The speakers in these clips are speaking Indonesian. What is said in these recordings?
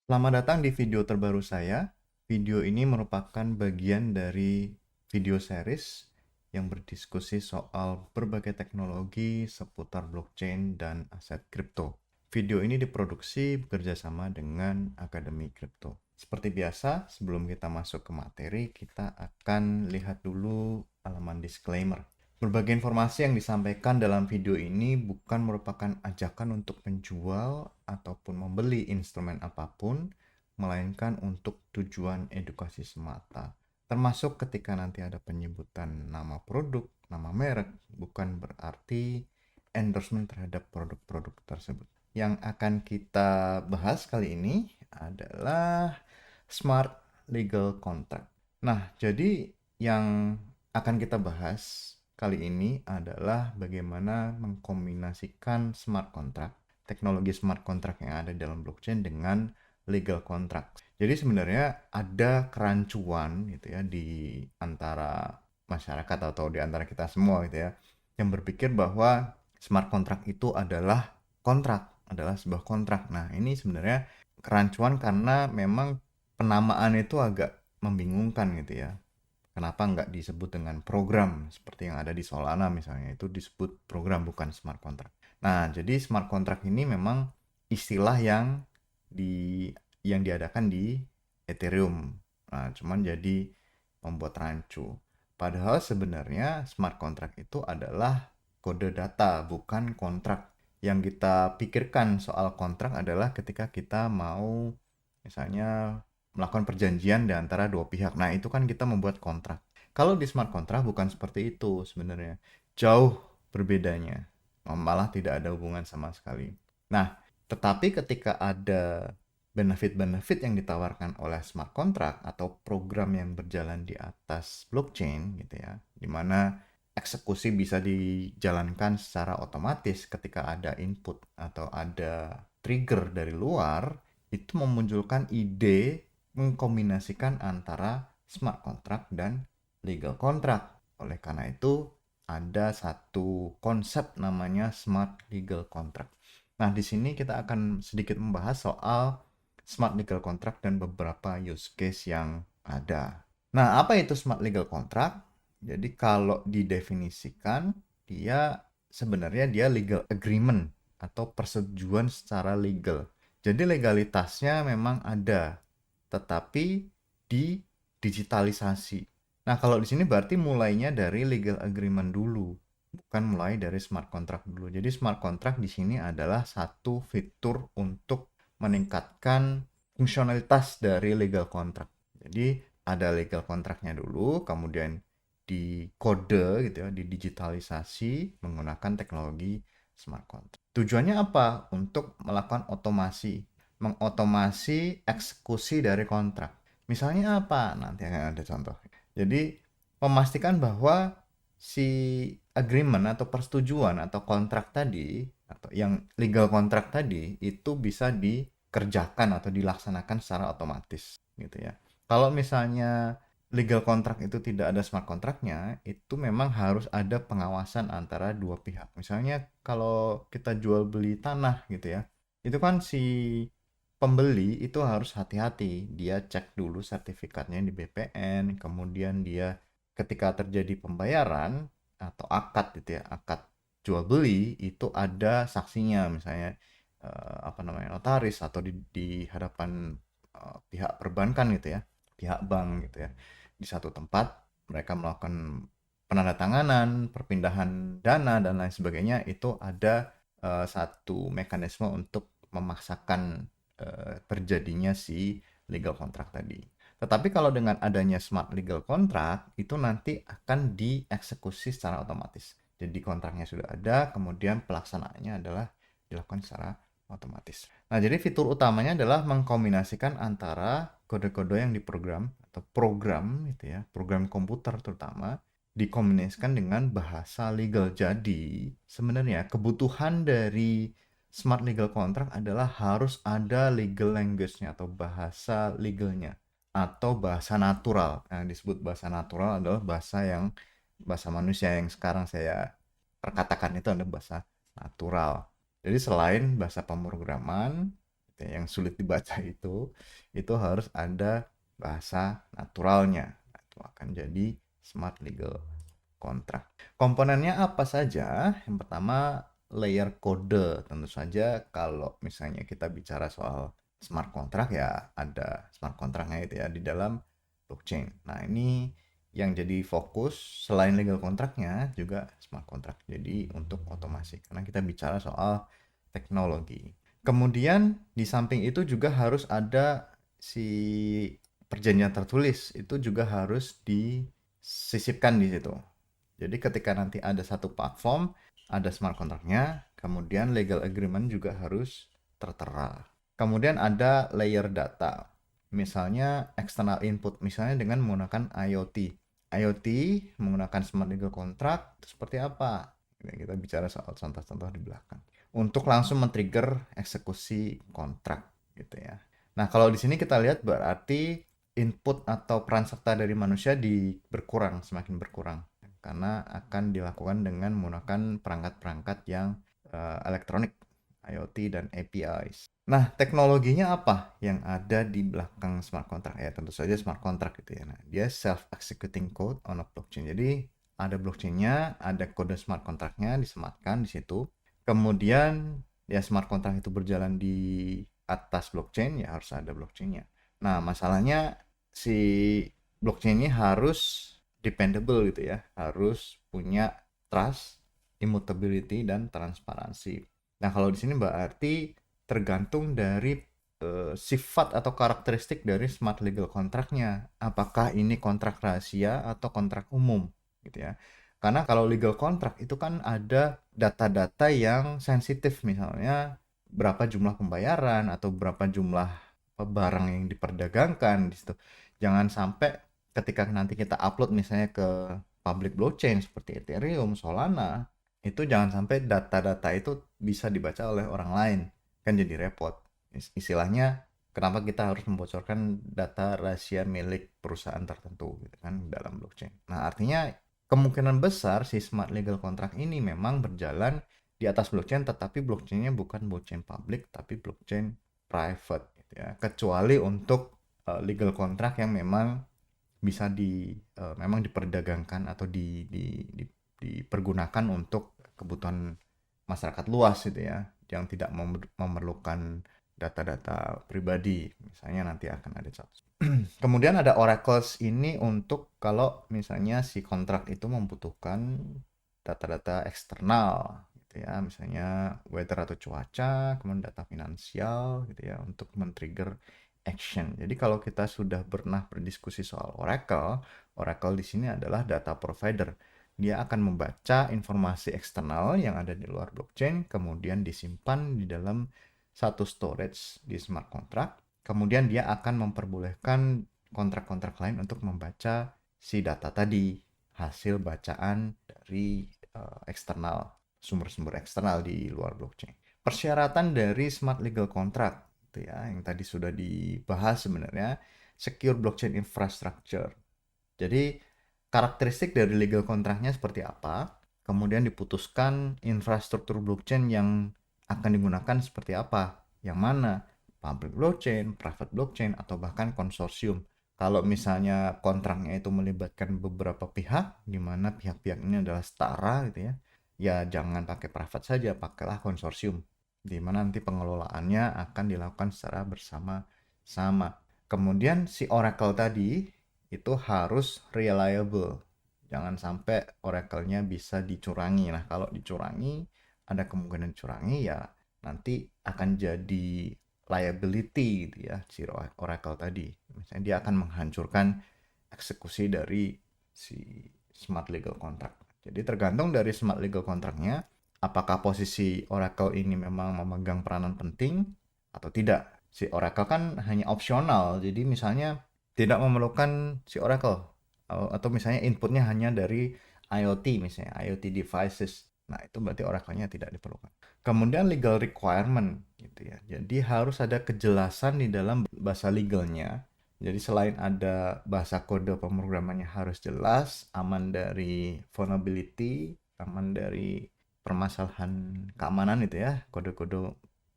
Selamat datang di video terbaru saya. Video ini merupakan bagian dari video series yang berdiskusi soal berbagai teknologi seputar blockchain dan aset kripto. Video ini diproduksi bekerjasama dengan Akademi Kripto. Seperti biasa, sebelum kita masuk ke materi, kita akan lihat dulu halaman disclaimer. Berbagai informasi yang disampaikan dalam video ini bukan merupakan ajakan untuk menjual ataupun membeli instrumen apapun, melainkan untuk tujuan edukasi semata. Termasuk ketika nanti ada penyebutan nama produk, nama merek, bukan berarti endorsement terhadap produk-produk tersebut. Yang akan kita bahas kali ini adalah Smart Legal Contract. Nah, jadi yang akan kita bahas kali ini adalah bagaimana mengkombinasikan smart contract, teknologi smart contract yang ada dalam blockchain dengan legal contract. Jadi sebenarnya ada kerancuan gitu ya di antara masyarakat atau di antara kita semua gitu ya, yang berpikir bahwa smart contract itu adalah kontrak, adalah sebuah kontrak. Nah, ini sebenarnya kerancuan karena memang penamaan itu agak membingungkan gitu ya. Kenapa nggak disebut dengan program seperti yang ada di Solana misalnya, itu disebut program bukan smart contract. Nah, jadi smart contract ini memang istilah di yang diadakan di Ethereum. Nah, cuman jadi membuat rancu. Padahal sebenarnya smart contract itu adalah kode data, bukan kontrak. Yang kita pikirkan soal kontrak adalah ketika kita mau misalnya melakukan perjanjian di antara dua pihak. Nah, itu kan kita membuat kontrak. Kalau di smart contract bukan seperti itu sebenarnya. Jauh berbedanya. Malah tidak ada hubungan sama sekali. Nah, tetapi ketika ada benefit-benefit yang ditawarkan oleh smart contract atau program yang berjalan di atas blockchain gitu ya, di mana eksekusi bisa dijalankan secara otomatis ketika ada input atau ada trigger dari luar, itu memunculkan ide mengkombinasikan antara smart contract dan legal contract. Oleh karena itu, ada satu konsep namanya smart legal contract. Nah, di sini kita akan sedikit membahas soal smart legal contract dan beberapa use case yang ada. Nah, apa itu smart legal contract? Jadi kalau didefinisikan, dia sebenarnya dia legal agreement atau persetujuan secara legal. Jadi legalitasnya memang ada, tetapi digitalisasi. Nah, kalau di sini berarti mulainya dari legal agreement dulu, bukan mulai dari smart contract dulu. Jadi smart contract di sini adalah satu fitur untuk meningkatkan fungsionalitas dari legal contract. Jadi ada legal contractnya dulu, kemudian di kode gitu ya, didigitalisasi menggunakan teknologi smart contract. Tujuannya apa? Untuk melakukan otomasi, mengotomasi eksekusi dari kontrak. Misalnya apa? Nanti akan ada contoh. Jadi memastikan bahwa si agreement atau persetujuan atau kontrak tadi atau yang legal kontrak tadi itu bisa dikerjakan atau dilaksanakan secara otomatis gitu ya. Kalau misalnya legal kontrak itu tidak ada smart kontraknya, itu memang harus ada pengawasan antara dua pihak. Misalnya kalau kita jual beli tanah gitu ya, itu kan si pembeli itu harus hati-hati. Dia cek dulu sertifikatnya di BPN, kemudian dia ketika terjadi pembayaran atau akad gitu ya, akad jual beli itu ada saksinya misalnya apa namanya notaris atau di hadapan pihak perbankan gitu ya, pihak bank gitu ya. Di satu tempat mereka melakukan penandatanganan, perpindahan dana dan lain sebagainya itu ada satu mekanisme untuk memaksakan terjadinya si legal contract tadi. Tetapi kalau dengan adanya smart legal contract, itu nanti akan dieksekusi secara otomatis. Jadi kontraknya sudah ada, kemudian pelaksanaannya adalah dilakukan secara otomatis. Nah, jadi fitur utamanya adalah mengkombinasikan antara kode-kode yang diprogram atau program gitu ya, program komputer terutama dikombinasikan dengan bahasa legal. Jadi, sebenarnya kebutuhan dari smart legal contract adalah harus ada legal language-nya atau bahasa legalnya atau bahasa natural. Yang disebut bahasa natural adalah bahasa manusia yang sekarang saya perkatakan itu adalah bahasa natural. Jadi selain bahasa pemrograman, gitu ya, yang sulit dibaca itu harus ada bahasa naturalnya. Nah, itu akan jadi smart legal contract. Komponennya apa saja? Yang pertama layer kode. Tentu saja kalau misalnya kita bicara soal smart contract ya ada smart contractnya itu ya di dalam blockchain. Nah ini yang jadi fokus selain legal contractnya juga smart contract. Jadi untuk otomasi karena kita bicara soal teknologi. Kemudian di samping itu juga harus ada si perjanjian tertulis itu juga harus disisipkan di situ. Jadi ketika nanti ada satu platform, ada smart contract-nya, kemudian legal agreement juga harus tertera. Kemudian ada layer data. Misalnya external input, misalnya dengan menggunakan IoT. IoT menggunakan smart legal contract itu seperti apa? Kita bicara soal contoh-contoh di belakang. Untuk langsung men-trigger eksekusi kontrak gitu ya. Nah, kalau di sini kita lihat berarti input atau peran serta dari manusia berkurang, semakin berkurang karena akan dilakukan dengan menggunakan perangkat-perangkat yang elektronik, IoT dan APIs. Nah, teknologinya apa yang ada di belakang smart contract? Ya, tentu saja smart contract gitu ya. Nah, dia self-executing code on a blockchain. Jadi, ada blockchain-nya, ada kode smart contract-nya disematkan di situ. Kemudian, ya smart contract itu berjalan di atas blockchain, ya harus ada blockchain-nya. Nah, masalahnya si blockchain ini harus dependable gitu ya, harus punya trust, immutability dan transparansi. Nah, kalau di sini berarti tergantung dari sifat atau karakteristik dari smart legal contract-nya. Apakah ini kontrak rahasia atau kontrak umum gitu ya. Karena kalau legal contract itu kan ada data-data yang sensitif, misalnya berapa jumlah pembayaran atau berapa jumlah barang yang diperdagangkan di situ. Jangan sampai ketika nanti kita upload misalnya ke public blockchain seperti Ethereum, Solana, itu jangan sampai data-data itu bisa dibaca oleh orang lain. Kan jadi repot. Istilahnya kenapa kita harus membocorkan data rahasia milik perusahaan tertentu gitu kan dalam blockchain. Nah, artinya kemungkinan besar si smart legal contract ini memang berjalan di atas blockchain, tetapi blockchainnya bukan blockchain public tapi blockchain private gitu ya. Kecuali untuk legal contract yang memang bisa memang diperdagangkan atau dipergunakan untuk kebutuhan masyarakat luas gitu ya, yang tidak memerlukan data-data pribadi. Misalnya nanti akan ada contoh. Kemudian ada oracles ini untuk kalau misalnya si kontrak itu membutuhkan data-data eksternal gitu ya, misalnya weather atau cuaca, kemudian data finansial gitu ya untuk men-trigger action. Jadi kalau kita sudah pernah berdiskusi soal Oracle, Oracle di sini adalah data provider. Dia akan membaca informasi eksternal yang ada di luar blockchain, kemudian disimpan di dalam satu storage di smart contract. Kemudian dia akan memperbolehkan kontrak-kontrak lain untuk membaca si data tadi, hasil bacaan dari eksternal, sumber-sumber eksternal di luar blockchain. Persyaratan dari smart legal contract itu ya, yang tadi sudah dibahas sebenarnya, secure blockchain infrastructure. Jadi karakteristik dari legal contract-nya seperti apa, kemudian diputuskan infrastruktur blockchain yang akan digunakan seperti apa, yang mana, public blockchain, private blockchain, atau bahkan konsorsium. Kalau misalnya kontraknya itu melibatkan beberapa pihak, di mana pihak-pihak ini adalah setara gitu ya, ya jangan pakai private saja, pakailah konsorsium, di mana nanti pengelolaannya akan dilakukan secara bersama-sama. Kemudian si Oracle tadi itu harus reliable. Jangan sampai Oracle-nya bisa dicurangi. Nah, kalau dicurangi, ada kemungkinan dicurangi ya nanti akan jadi liability gitu ya si Oracle tadi. Misalnya dia akan menghancurkan eksekusi dari si smart legal contract. Jadi tergantung dari smart legal contract-nya, apakah posisi Oracle ini memang memegang peranan penting atau tidak. Si Oracle kan hanya opsional, jadi misalnya tidak memerlukan si Oracle atau misalnya inputnya hanya dari IoT misalnya IoT devices. Nah, itu berarti Oracle-nya tidak diperlukan. Kemudian legal requirement gitu ya. Jadi harus ada kejelasan di dalam bahasa legalnya. Jadi selain ada bahasa kode pemrogramannya harus jelas, aman dari vulnerability, aman dari permasalahan keamanan itu ya, kode-kode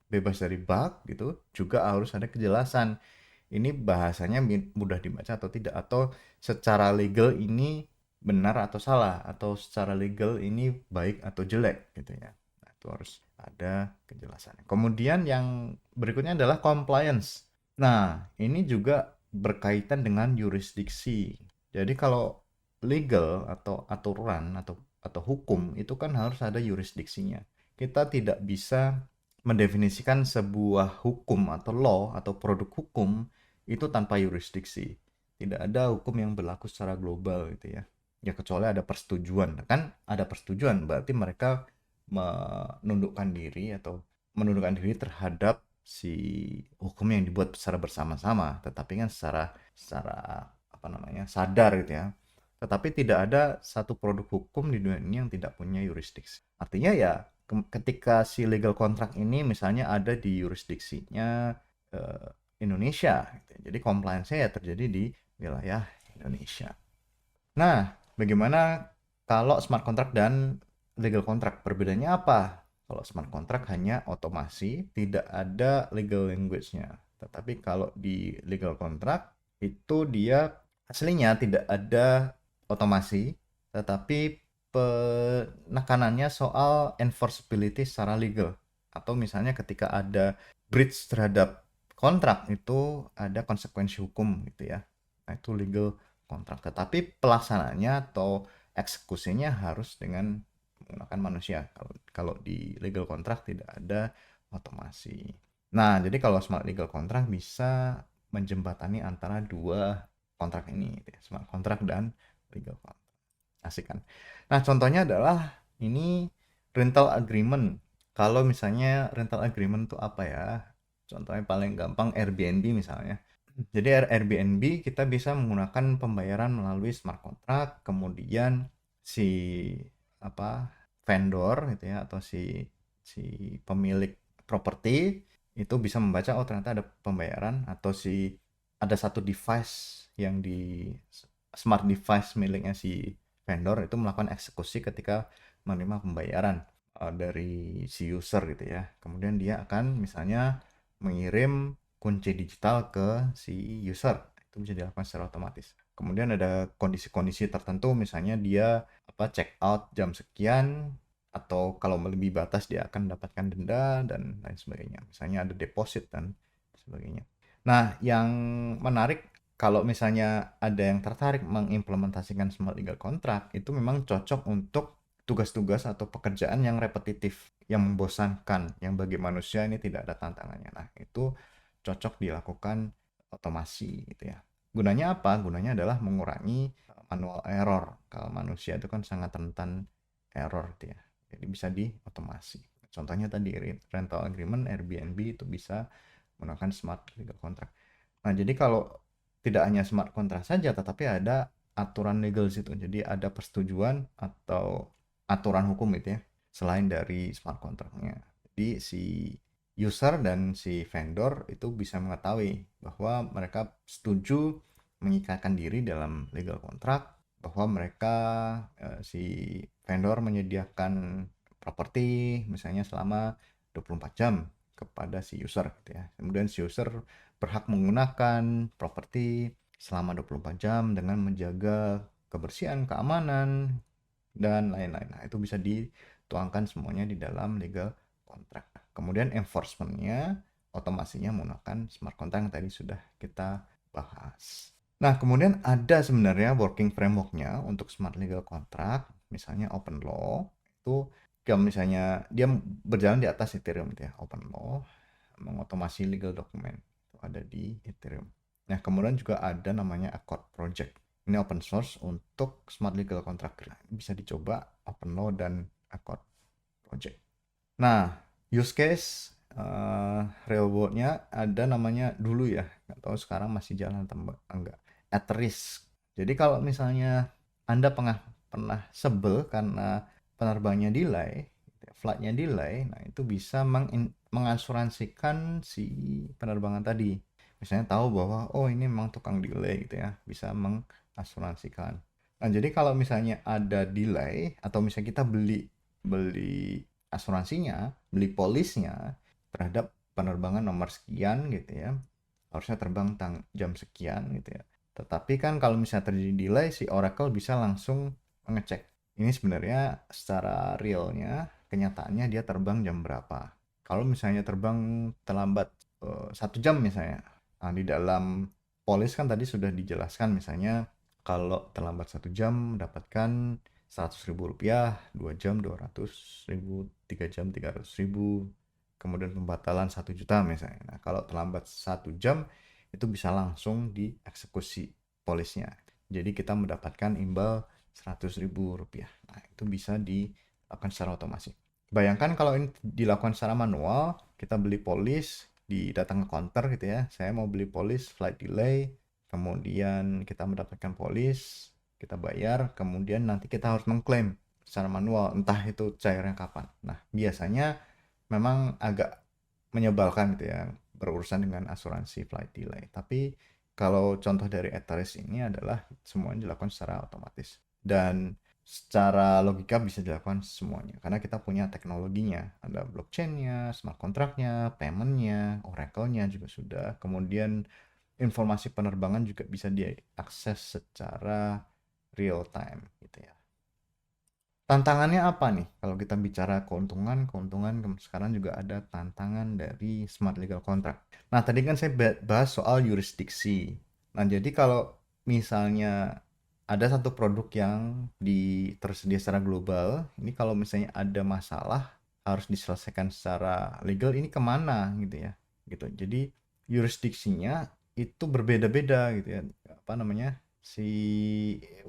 bebas dari bug gitu, juga harus ada kejelasan. Ini bahasanya mudah dibaca atau tidak, atau secara legal ini benar atau salah, atau secara legal ini baik atau jelek gitu ya. Nah, itu harus ada kejelasan. Kemudian yang berikutnya adalah compliance. Nah, ini juga berkaitan dengan yurisdiksi. Jadi kalau legal atau aturan atau hukum itu kan harus ada yurisdiksinya. Kita tidak bisa mendefinisikan sebuah hukum atau law atau produk hukum itu tanpa yurisdiksi. Tidak ada hukum yang berlaku secara global gitu ya. Ya kecuali ada persetujuan. Kan ada persetujuan berarti mereka menundukkan diri atau menundukkan diri terhadap si hukum yang dibuat secara bersama-sama, tetapi kan secara apa namanya sadar gitu ya. Tetapi tidak ada satu produk hukum di dunia ini yang tidak punya yurisdiksi. Artinya ya ketika si legal contract ini misalnya ada di yurisdiksinya Indonesia, gitu. Jadi compliance-nya ya terjadi di wilayah Indonesia. Nah, bagaimana kalau smart contract dan legal contract? Perbedaannya apa? Kalau smart contract hanya otomasi, tidak ada legal language-nya. Tetapi kalau di legal contract, itu dia aslinya tidak ada otomasi, tetapi penekanannya soal enforceability secara legal. Atau misalnya ketika ada breach terhadap kontrak, itu ada konsekuensi hukum gitu ya. Nah, itu legal kontrak. Tetapi pelaksananya atau eksekusinya harus dengan menggunakan manusia. Kalau di legal kontrak tidak ada otomasi. Nah, jadi kalau smart legal kontrak bisa menjembatani antara dua kontrak ini, gitu ya, smart kontrak dan legal kontrak. Asik kan? Nah, contohnya adalah ini rental agreement. Kalau misalnya rental agreement itu apa ya? Contohnya paling gampang Airbnb misalnya. Jadi Airbnb kita bisa menggunakan pembayaran melalui smart contract, kemudian si apa vendor gitu ya atau si pemilik properti itu bisa membaca oh ternyata ada pembayaran atau ada satu device yang di smart device miliknya si vendor itu melakukan eksekusi ketika menerima pembayaran dari si user gitu ya. Kemudian dia akan misalnya mengirim kunci digital ke si user. Itu bisa dilakukan secara otomatis. Kemudian ada kondisi-kondisi tertentu misalnya dia check out jam sekian atau kalau melebihi batas dia akan mendapatkan denda dan lain sebagainya. Misalnya ada deposit dan sebagainya. Nah, yang menarik kalau misalnya ada yang tertarik mengimplementasikan smart legal contract itu memang cocok untuk tugas-tugas atau pekerjaan yang repetitif, yang membosankan, yang bagi manusia ini tidak ada tantangannya. Nah, itu cocok dilakukan otomasi gitu ya. Gunanya apa? Gunanya adalah mengurangi manual error. Kalau manusia itu kan sangat rentan error gitu ya. Jadi bisa diotomasi. Contohnya tadi rental agreement Airbnb itu bisa menggunakan smart legal contract. Nah, jadi kalau tidak hanya smart contract saja, tetapi ada aturan legal di situ. Jadi ada persetujuan atau aturan hukum gitu ya, selain dari smart contract-nya. Jadi si user dan si vendor itu bisa mengetahui bahwa mereka setuju mengikatkan diri dalam legal contract, bahwa mereka si vendor menyediakan properti misalnya selama 24 jam kepada si user gitu ya. Kemudian si user berhak menggunakan properti selama 24 jam dengan menjaga kebersihan, keamanan, dan lain-lain. Nah, itu bisa dituangkan semuanya di dalam legal contract. Kemudian enforcement-nya, otomasinya menggunakan smart contract yang tadi sudah kita bahas. Nah, kemudian ada sebenarnya working framework-nya untuk smart legal contract, misalnya open law, itu kalau misalnya dia berjalan di atas Ethereum gitu ya, open law, mengotomasi legal document, itu ada di Ethereum. Nah, kemudian juga ada namanya Accord Project. Ini open source untuk smart legal contract. Bisa dicoba open law dan Accord Project. Nah, use case real world-nya ada namanya dulu ya, nggak tahu sekarang masih jalan atau enggak. At risk. Jadi kalau misalnya Anda pernah sebel karena penerbangannya delay, flight-nya delay, nah itu bisa mengasuransikan si penerbangan tadi. Misalnya tahu bahwa oh ini memang tukang delay gitu ya, bisa mengasuransikan. Nah, jadi kalau misalnya ada delay atau misalnya kita beli asuransinya, beli polisnya terhadap penerbangan nomor sekian gitu ya, harusnya terbang jam sekian gitu ya. Tetapi kan kalau misalnya terjadi delay, si Oracle bisa langsung mengecek ini sebenarnya secara realnya, kenyataannya dia terbang jam berapa. Kalau misalnya terbang terlambat 1 jam misalnya, nah, di dalam polis kan tadi sudah dijelaskan misalnya kalau terlambat 1 jam mendapatkan 100.000 rupiah, 2 jam 200.000, 3 jam 300.000, kemudian pembatalan 1 juta misalnya. Nah, kalau terlambat 1 jam itu bisa langsung dieksekusi polisnya. Jadi kita mendapatkan imbal 100.000 rupiah. Nah, itu bisa dilakukan secara otomatis. Bayangkan kalau ini dilakukan secara manual, kita beli polis, datang ke counter gitu ya. Saya mau beli polis flight delay, kemudian kita mendapatkan polis, kita bayar, kemudian nanti kita harus mengklaim secara manual, entah itu cairnya kapan. Nah, biasanya memang agak menyebalkan gitu ya, berurusan dengan asuransi flight delay. Tapi kalau contoh dari Etaris ini adalah semuanya dilakukan secara otomatis. Dan secara logika bisa dilakukan semuanya karena kita punya teknologinya, ada blockchain-nya, smart contract-nya, payment-nya, Oracle-nya juga sudah, kemudian informasi penerbangan juga bisa diakses secara real time gitu ya. Tantangannya apa nih? Kalau kita bicara keuntungan sekarang juga ada tantangan dari smart legal contract. Nah, tadi kan saya bahas soal yurisdiksi. Nah, jadi kalau misalnya ada satu produk yang tersedia secara global, ini kalau misalnya ada masalah harus diselesaikan secara legal, ini kemana gitu ya? Gitu. Jadi yurisdiksinya itu berbeda-beda gitu ya. Apa namanya? Si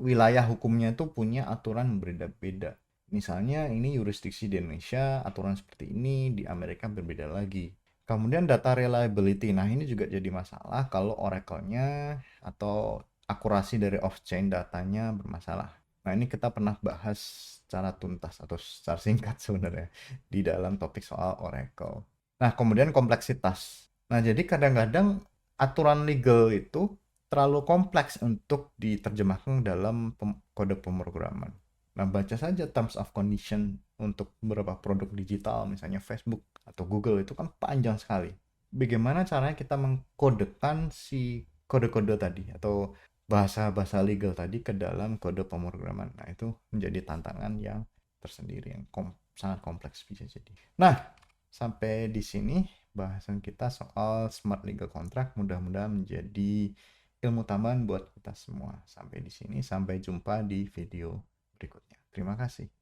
wilayah hukumnya itu punya aturan berbeda-beda. Misalnya ini yurisdiksi di Indonesia, aturan seperti ini, di Amerika berbeda lagi. Kemudian data reliability. Nah, ini juga jadi masalah kalau Oracle-nya atau akurasi dari off-chain datanya bermasalah. Nah, ini kita pernah bahas secara tuntas atau secara singkat sebenarnya di dalam topik soal Oracle. Nah, kemudian kompleksitas. Nah, jadi kadang-kadang aturan legal itu terlalu kompleks untuk diterjemahkan dalam kode pemrograman. Nah, baca saja terms of condition untuk beberapa produk digital, misalnya Facebook atau Google, itu kan panjang sekali. Bagaimana caranya kita mengkodekan si kode-kode tadi atau bahasa-bahasa legal tadi ke dalam kode pemrograman. Nah, itu menjadi tantangan yang tersendiri, yang sangat kompleks bisa jadi. Nah, sampai di sini bahasan kita soal smart legal contract. Mudah-mudahan menjadi ilmu tambahan buat kita semua. Sampai di sini, sampai jumpa di video berikutnya. Terima kasih.